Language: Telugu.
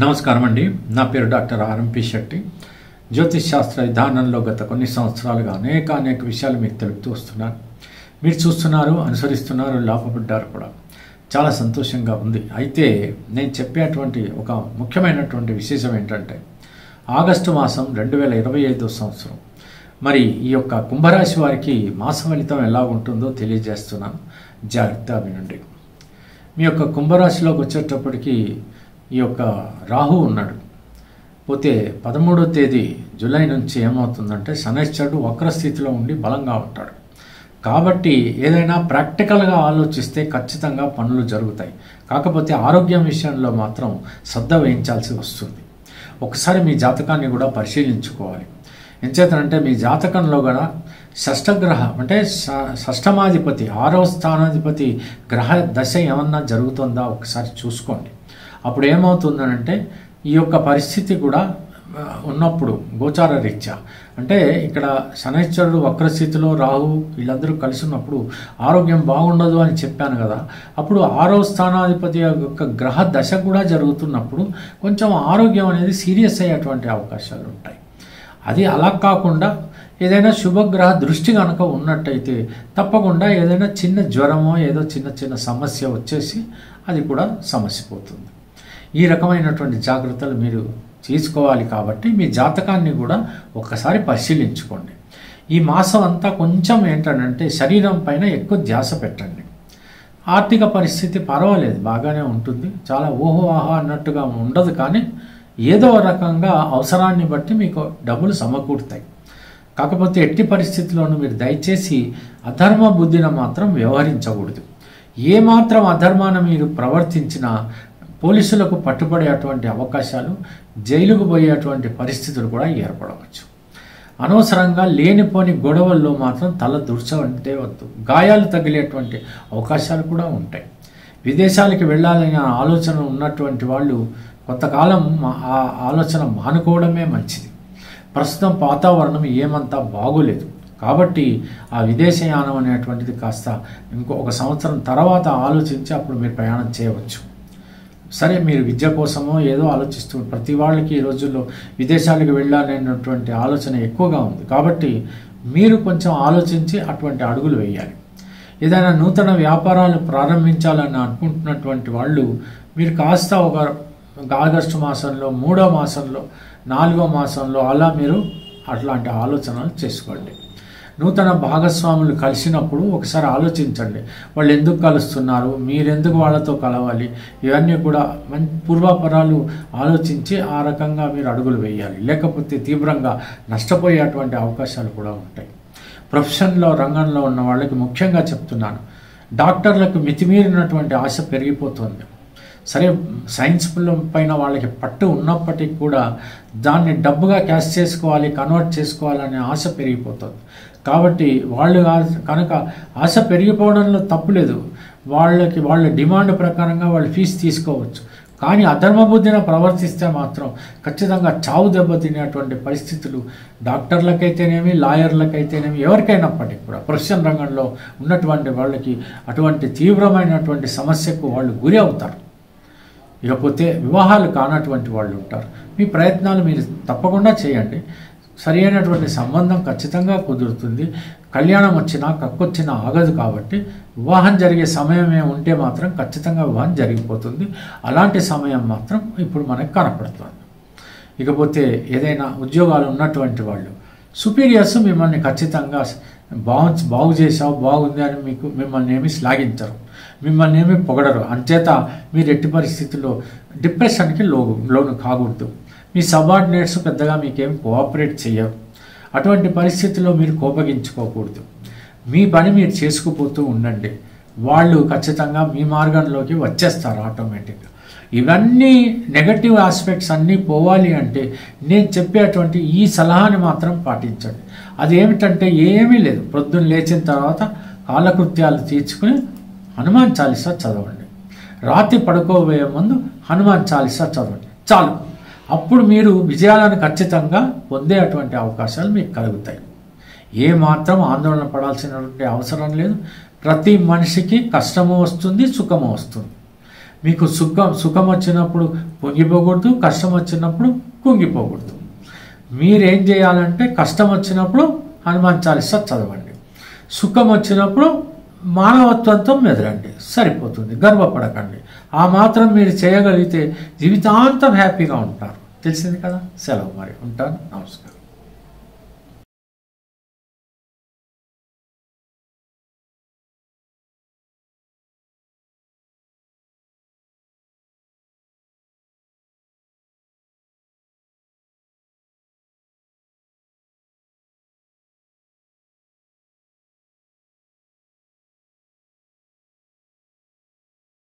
నమస్కారం అండి. నా పేరు డాక్టర్ ఆర్ఎంపి శెట్టి. జ్యోతిష్ శాస్త్ర విధానంలో గత కొన్ని సంవత్సరాలుగా అనేక విషయాలు మీకు తెలుపుతూ వస్తున్నాను. మీరు చూస్తున్నారు, అనుసరిస్తున్నారు, లాభపడ్డారు కూడా. చాలా సంతోషంగా ఉంది. అయితే నేను చెప్పేటువంటి ఒక ముఖ్యమైనటువంటి విశేషం ఏంటంటే, ఆగస్టు మాసం 2025 సంవత్సరం మరి ఈ యొక్క కుంభరాశి వారికి మాస ఫలితం ఎలా ఉంటుందో తెలియజేస్తున్నాను. జాగ్రత్తగా వినండి. మీ యొక్క కుంభరాశిలోకి వచ్చేటప్పటికి ఈ యొక్క రాహు ఉన్నాడు. పోతే 13వ తేదీ జూలై నుంచి ఏమవుతుందంటే, శనైశ్చరుడు వక్రస్థితిలో ఉండి బలంగా ఉంటాడు. కాబట్టి ఏదైనా ప్రాక్టికల్గా ఆలోచిస్తే ఖచ్చితంగా పనులు జరుగుతాయి. కాకపోతే ఆరోగ్యం విషయంలో మాత్రం శ్రద్ధ వహించాల్సి వస్తుంది. ఒకసారి మీ జాతకాన్ని కూడా పరిశీలించుకోవాలి. ఎంచేతనంటే మీ జాతకంలో కూడా షష్టగ్రహం అంటే షష్టమాధిపతి 6వ స్థానాధిపతి గ్రహ దశ ఏమన్నా జరుగుతుందా ఒకసారి చూసుకోండి. అప్పుడు ఏమవుతుందనంటే, ఈ యొక్క పరిస్థితి కూడా ఉన్నప్పుడు గోచార రీత్యా అంటే ఇక్కడ శనైశ్చరుడు వక్రస్థితిలో రాహు వీళ్ళందరూ కలిసి ఉన్నప్పుడు ఆరోగ్యం బాగుండదు అని చెప్పాను కదా. అప్పుడు 6వ స్థానాధిపతి యొక్క గ్రహ దశ కూడా జరుగుతున్నప్పుడు కొంచెం ఆరోగ్యం అనేది సీరియస్ అయ్యేటువంటి అవకాశాలు ఉంటాయి. అది అలా కాకుండా ఏదైనా శుభగ్రహ దృష్టి కనుక ఉన్నట్టయితే తప్పకుండా ఏదైనా చిన్న జ్వరమో ఏదో చిన్న సమస్య వచ్చేసి అది కూడా సమస్య పోతుంది. ఈ రకమైనటువంటి జాగ్రత్తలు మీరు తీసుకోవాలి. కాబట్టి మీ జాతకాన్ని కూడా ఒక్కసారి పరిశీలించుకోండి. ఈ మాసం అంతా కొంచెం ఏంటంటే శరీరం పైన ఎక్కువ ధ్యాస పెట్టండి. ఆర్థిక పరిస్థితి పర్వాలేదు, బాగానే ఉంటుంది. చాలా ఆహా అన్నట్టుగా ఉండదు, కానీ ఏదో రకంగా అవసరాన్ని బట్టి మీకు డబ్బులు సమకూరుతాయి. కాకపోతే ఎట్టి పరిస్థితుల్లోనూ మీరు దయచేసి అధర్మ బుద్ధిన మాత్రం వ్యవహరించకూడదు. ఏమాత్రం అధర్మాన మీరు ప్రవర్తించినా పోలీసులకు పట్టుబడేటువంటి అవకాశాలు, జైలుకు పోయేటువంటి పరిస్థితులు కూడా ఏర్పడవచ్చు. అనవసరంగా లేనిపోని గొడవల్లో మాత్రం తల దూర్చవంటే వద్దు. గాయాలు తగిలేటువంటి అవకాశాలు కూడా ఉంటాయి. విదేశాలకు వెళ్ళాలనే ఆలోచన ఉన్నటువంటి వాళ్ళు కొంతకాలం ఆ ఆలోచన మానుకోవడమే మంచిది. ప్రస్తుతం వాతావరణం ఏమంతా బాగోలేదు. కాబట్టి ఆ విదేశయానం అనేటువంటిది కాస్త ఒక సంవత్సరం తర్వాత ఆలోచించి అప్పుడు మీరు ప్రయాణం చేయవచ్చు. సరే, మీరు విద్య కోసమో ఏదో ఆలోచిస్తూ ప్రతి వాళ్ళకి ఈ రోజుల్లో విదేశాలకు వెళ్ళాలనేటువంటి ఆలోచన ఎక్కువగా ఉంది. కాబట్టి మీరు కొంచెం ఆలోచించి అటువంటి అడుగులు వేయాలి. ఏదైనా నూతన వ్యాపారాలు ప్రారంభించాలని అనుకుంటున్నటువంటి వాళ్ళు మీరు కాస్త ఒక ఆగస్టు మాసంలో, 3వ మాసంలో, 4వ మాసంలో అలా మీరు అట్లాంటి ఆలోచనలు చేసుకోండి. నూతన భాగస్వాములు కలిసినప్పుడు ఒకసారి ఆలోచించండి. వాళ్ళు ఎందుకు కలుస్తున్నారు, మీరెందుకు వాళ్ళతో కలవాలి, ఇవన్నీ కూడా పూర్వాపరాలు ఆలోచించి ఆ రకంగా మీరు అడుగులు వేయాలి. లేకపోతే తీవ్రంగా నష్టపోయేటువంటి అవకాశాలు కూడా ఉంటాయి. ప్రొఫెషన్లో రంగంలో ఉన్న వాళ్ళకి ముఖ్యంగా చెప్తున్నాను, డాక్టర్లకు మితిమీరినటువంటి ఆశ పెరిగిపోతుంది. సరే, సైన్స్ పైన వాళ్ళకి పట్టు ఉన్నప్పటికీ కూడా దాన్ని డబ్బుగా క్యాష్ చేసుకోవాలి, కన్వర్ట్ చేసుకోవాలనే ఆశ పెరిగిపోతుంది. కాబట్టి వాళ్ళు కనుక ఆశ పెరిగిపోవడంలో తప్పులేదు. వాళ్ళ డిమాండ్ ప్రకారంగా వాళ్ళు ఫీజు తీసుకోవచ్చు. కానీ అధర్మబుద్ధిన ప్రవర్తిస్తే మాత్రం ఖచ్చితంగా చావు దెబ్బతినేటువంటి పరిస్థితులు డాక్టర్లకైతేనేమి, లాయర్లకైతేనేమి, ఎవరికైనప్పటికీ కూడా ప్రొఫెషన్ రంగంలో ఉన్నటువంటి వాళ్ళకి అటువంటి తీవ్రమైనటువంటి సమస్యకు వాళ్ళు గురి అవుతారు. ఇకపోతే వివాహాలు కానటువంటి వాళ్ళు ఉంటారు. మీ ప్రయత్నాలు మీరు తప్పకుండా చేయండి. సరి అయినటువంటి సంబంధం ఖచ్చితంగా కుదురుతుంది. కళ్యాణం వచ్చినా కక్కొచ్చినా ఆగదు. కాబట్టి వివాహం జరిగే సమయమే ఉంటే మాత్రం ఖచ్చితంగా వివాహం జరిగిపోతుంది. అలాంటి సమయం మాత్రం ఇప్పుడు మనకు కనపడుతుంది. ఇకపోతే ఏదైనా ఉద్యోగాలు ఉన్నటువంటి వాళ్ళు సుపీరియర్స్ మిమ్మల్ని ఖచ్చితంగా బాగు చేసావు, బాగుంది అని మిమ్మల్ని ఏమి శ్లాఘించరు, మిమ్మల్ని ఏమి పొగడరు. అంచేత మీరు ఎట్టి పరిస్థితుల్లో డిప్రెషన్కి లోను కాకూడదు. మీ సబార్డినేట్స్ పెద్దగా మీకేం కోఆపరేట్ చేయరు. అటువంటి పరిస్థితుల్లో మీరు కోపగించుకోకూడదు. మీ పని మీరు చేసుకుపోతూ ఉండండి. వాళ్ళు ఖచ్చితంగా మీ మార్గంలోకి వచ్చేస్తారు ఆటోమేటిక్గా. ఇవన్నీ నెగటివ్ ఆస్పెక్ట్స్ అన్నీ పోవాలి అంటే నేను చెప్పేటువంటి ఈ సలహాని మాత్రం పాటించండి. అదేమిటంటే ఏమీ లేదు, ప్రొద్దున లేచిన తర్వాత కాలకృత్యాలు తీర్చుకుని హనుమాన్ చాలీసా చదవండి. రాత్రి పడుకోబోయే ముందు హనుమాన్ చాలీసా చదవండి, చాలు. అప్పుడు మీరు విజయాలను ఖచ్చితంగా పొందేటువంటి అవకాశాలు మీకు కలుగుతాయి. ఏ మాత్రం ఆందోళన పడాల్సినటువంటి అవసరం లేదు. ప్రతి మనిషికి కష్టము వస్తుంది, సుఖము వస్తుంది. మీకు సుఖం వచ్చినప్పుడు పొంగిపోకూడదు, కష్టం వచ్చినప్పుడు కుంగిపోకూడదు. మీరేం చేయాలంటే కష్టం వచ్చినప్పుడు హనుమాన్ చాలీసా చదవండి, సుఖం వచ్చినప్పుడు మానవత్వంతో మెదలండి, సరిపోతుంది. గర్వపడకండి. ఆ మాత్రం మీరు చేయగలిగితే జీవితాంతం హ్యాపీగా ఉంటారు. తెలిసింది కదా. సెలవు మరి, ఉంటాను. నమస్కారం.